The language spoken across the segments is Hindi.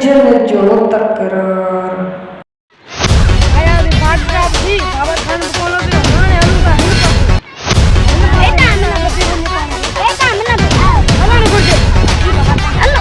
जन जो तकरार आया रे भाग का भी बाबा खान बोलो दे हां अनुका एटा हमने बच्चे को निकाल एटा हमने हेलो ने good hello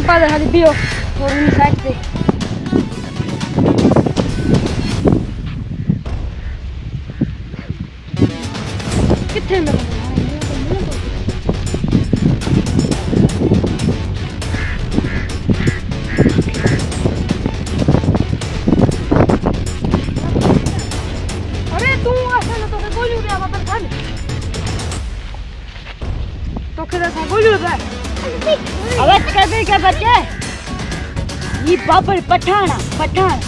padre hadi bio और इन साइड पे कितने में अरे तू ऐसा ना तो बोलू रे बाबा खान तो किधर से बोलू रे आवाज कर क्या बच्चे ये बाबर पठाना पठान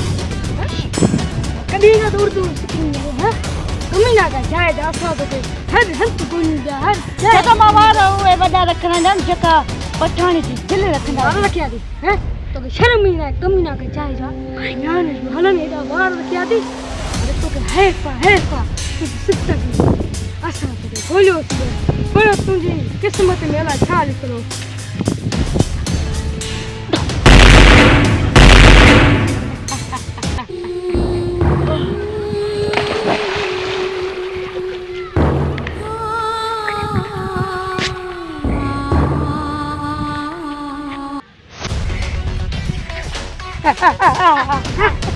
कभी ना दूर दूर है तुम्हें ना का जाए दासा तो हर हंस कोई जा हर जका मारा हुए बड़ा रखना जन जका पठानी थी दिल रखना बार रखिया थी हैं तो शर्म ही ना कमी ना का जाए जा यार हलन एदा बार रखिया थी अरे तो है पा तू सिक्का की आशा तो बोलो पर तुझे किस्मत में अल्लाह छा लिखलो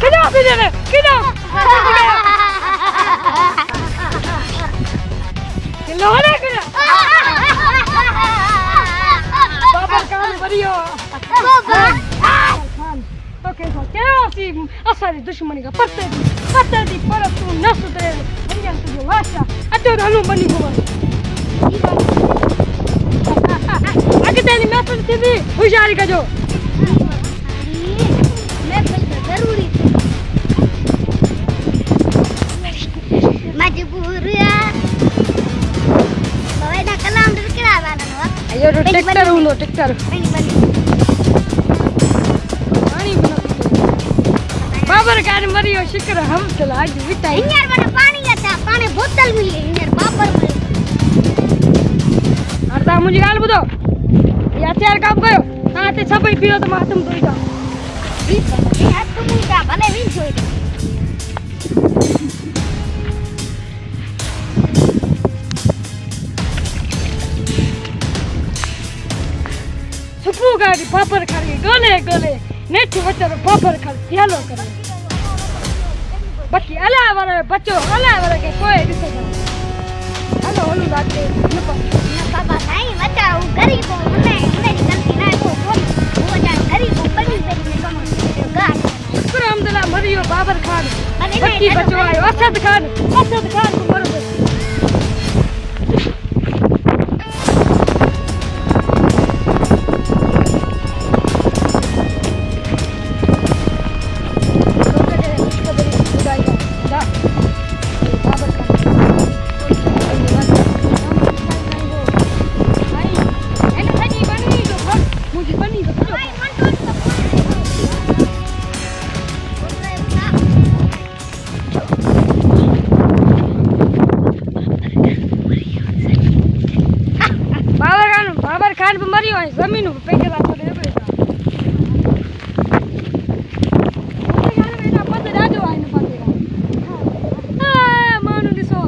Kena kena kena kena kena Baba kan bariyo Baba Oke so क्या सी असारी दुश्मनी का पत्ते दी पर तू नस दे हरियां तुझे लाशा अतो हनु बनी हो आगे तेरी मैसेज थी होशियारी का जो जरूरी मजबूर है बाबा कलाम दिखरा वाला नो अयो ट्रैक्टर उनो ट्रैक्टर पानी बना बाबर गाड़ी मरियो शिकर हम चला आज बिताई इंयर बना पानी आता पानी बोतल मिली इंयर बाबर अर्धा मुझे गाल बुदो या चार काम कयो ताते सबै पियो त म तुम दोई जा तुम क्या भले भी जोई सुपू गाड़ी पापर खाली गले गले नेट बच्चो पापर खाली दियालो करे बाकी अला वाला बच्चो अला वाला के कोई दिसे हेलो हेलो बाते न बाबा नहीं बच्चा वो गरीब हो मैं गलती ना वो जा गरीब हो बड़ी बड़ी में गा शुक्र अल्हम्दुलिल्लाह मरियो बाबर खान बच्ची बच्चो आयो असद खान को मर दे मरियो है जमीन पे पैके ला तो देखो इसा मुझे यार मेरा पता राजो आए न पतेगा हां मानो दिसो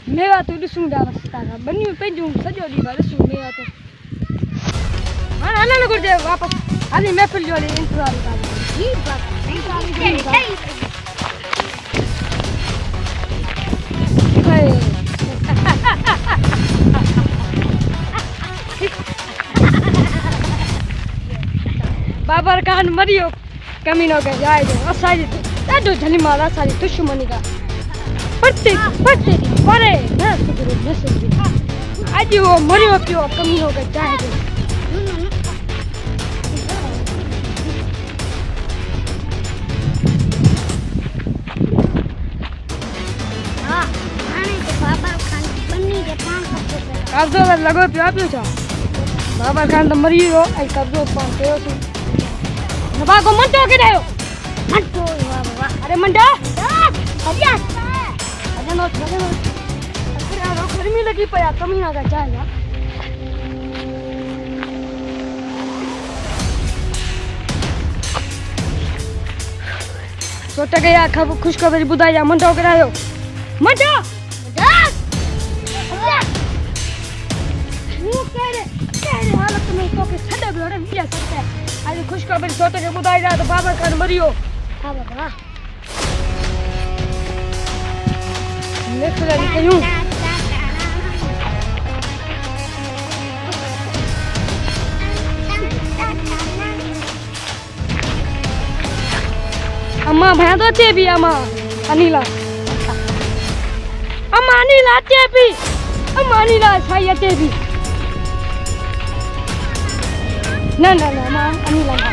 मेवा तो दिसू डावस्ता का बन्नी पे जो सजो दी बार सु मेवा तो हां ना ना कर दे वापस अभी महफिल जो इंतजार कर जी बात बाबर खान मरियो कमीनो के जाए जो असाई ॾाढो झलीमाल असांजी दुश्मनी का पटे परे न सुधरे अॼु वो मरियो पियो कमीनो के जाए जो कब्जो लगो पियो छा बाबर खान तो मरी वियो ऐं कब्जो पाण कयो थी नबा को मंडो केॾायो मंडो अरे मंडा अरे नो अरे गर्मी लगी पया कमीना का जाएगा सोच के या खुशखबरी बुधाई जा मंडो केॾायो मंडा हालत में तो के छड़े बिड़े मिल सकते हैं आज खुशखबरी सोच के बुधाई जा तो बाबर खान मरियो हां बाबा मैं फिर कयूं अम्मा भैया तो चे भी अम्मा अनिला चे भी अम्मा अनिला छाई चे भी ना मां अनिला ना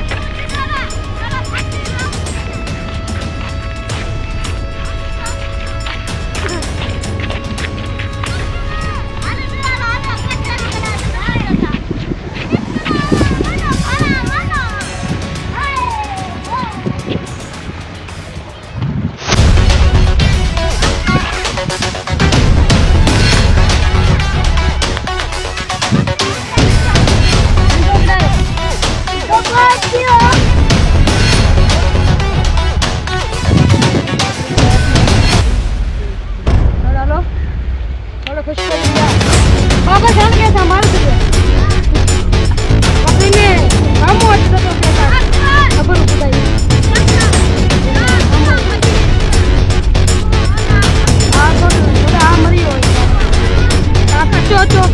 बाबा जान के सामान दे अपने ने हम आज तो कहता खबर बताइए आ तो थोड़ा आ मरी हो आ तो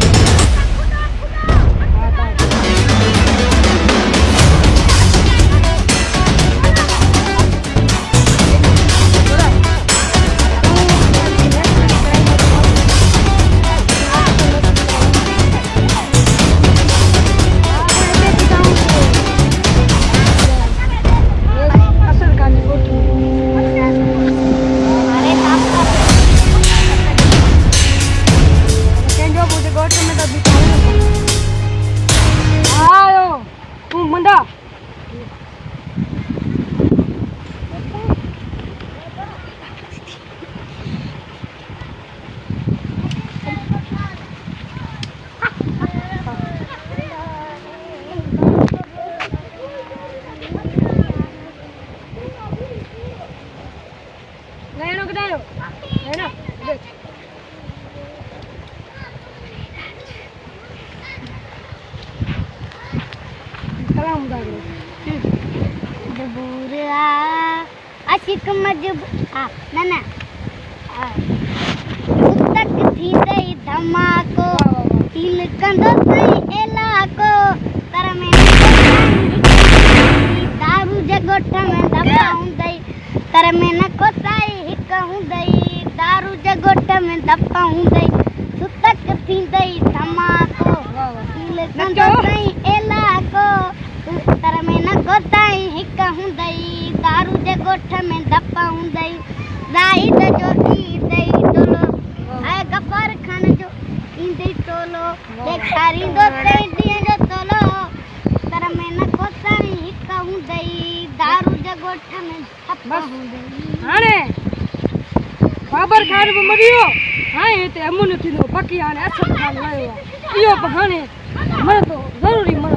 आशिक मजबूर ना तक थी गई धमाको तिल कंदो सही इलाको तर में दारू जगोठ में दबा हुंदई तर में न कोसाई हिक हुंदई दारू जगोठ में दबा हुंदई सुतक थी गई धमाको तिल कंदो सही इलाको तर में न कोसाई हिक हुंदई दारू जगोठ में दबा हुंदई राई जो दई टोलो आए गब्बर खान जो इंदई टोलो देखारी दो ते दिए जो टोलो तर में न कोसाई हिक हुंदई गोठा में बस हाणे बाबर खान बि मरियो हाणे हिते अमुन थींदो बाक़ी हाणे अछत खान वियो आहे इहो बि हाणे मरे थो ज़रूरी मरे